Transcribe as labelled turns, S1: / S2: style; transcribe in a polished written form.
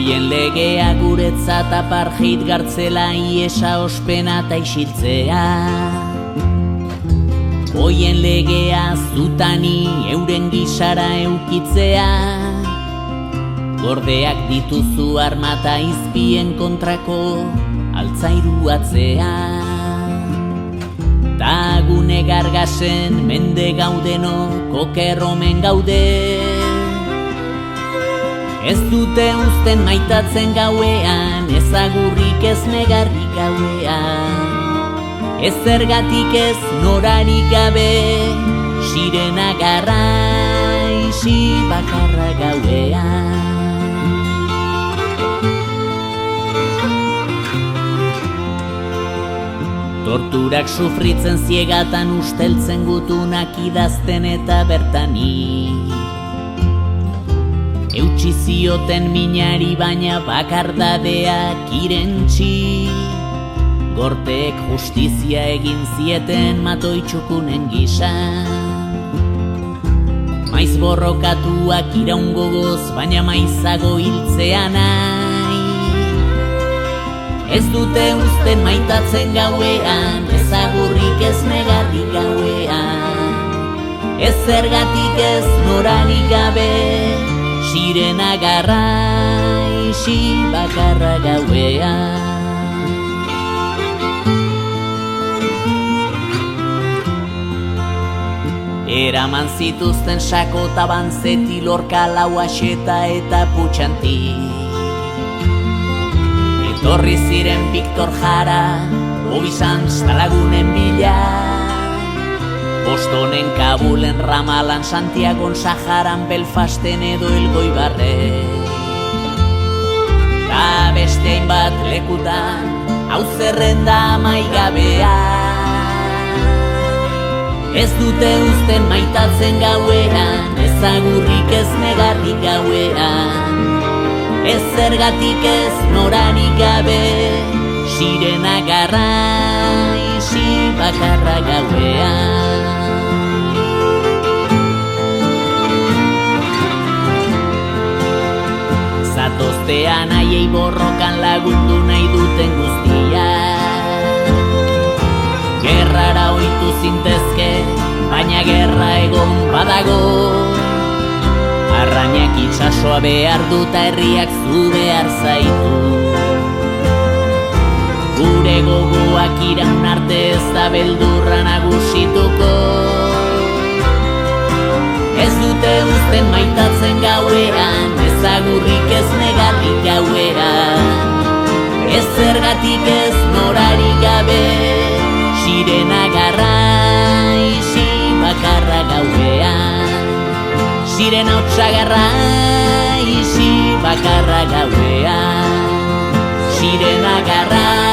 S1: Hoien legea guretzat apartheid gartzela, iesa ospena ta isiltzea. Hoien legea zutani euren gisara eukitzea. Gordeak dituzu armata izpien kontrako altzairuatzea. Ta gune gargasen mende gaudeno kokerromen gaude. Ez dute uzten maitatzen gauean, ez agurrik ez negarrik gauean. Ez zergatik ez norarik gabe, sirena garraixi bakarra gauean. Torturak sufritzen ziegatan usteltzen gutunak idazten eta bertani. Eutsi zioten minari baina bakardadeak irentxi. Gorteek justizia egin zieten matoitxukunen gisa. Maiz borrokatuak iraun gogoz, baina maizago hiltzea nahi. Ez dute uzten maitatzen gauean, ez agurrik ez negarrik gauean. Ez zergatik ez norarik gabe, sirena garraixi bakarra gauean. Eraman zituzten Sakota, Banzeti, Lorca, Lauaxeta eta Putxanti. Etorri ziren Victor Jara, Obisanz talagunen bila. Bostonen, Kabulen, Ramalan, Santiagon, Saharan, Belfasten edo Elgoibarre. Ta beste hainbat lekutan, hau zerrenda amaigabea. Ez dute uzten maitatzen gauean, ez agurrik ez negarrik gauean. Ez zergatik ez norarik gabe, sirena garraixi bakarra gauean. Zatoztean haiei borrokan lagundu nahi duten guztia. Gerrara ohitu zintezke, baina gerra egon badago. Arrainak itsasoa behar duta herriak zu behar zaitu. Gure gogoak iraun arte ez da beldurra nagusituko. Ez dute uzten maitatzen gauean, ez agurrik ez negarrik gauean. Ez zergatik ez norarik gabe, sirena garraixi bakarra gauean. Sirena hotsa garraixi bakarra gauean. Sirena garraixi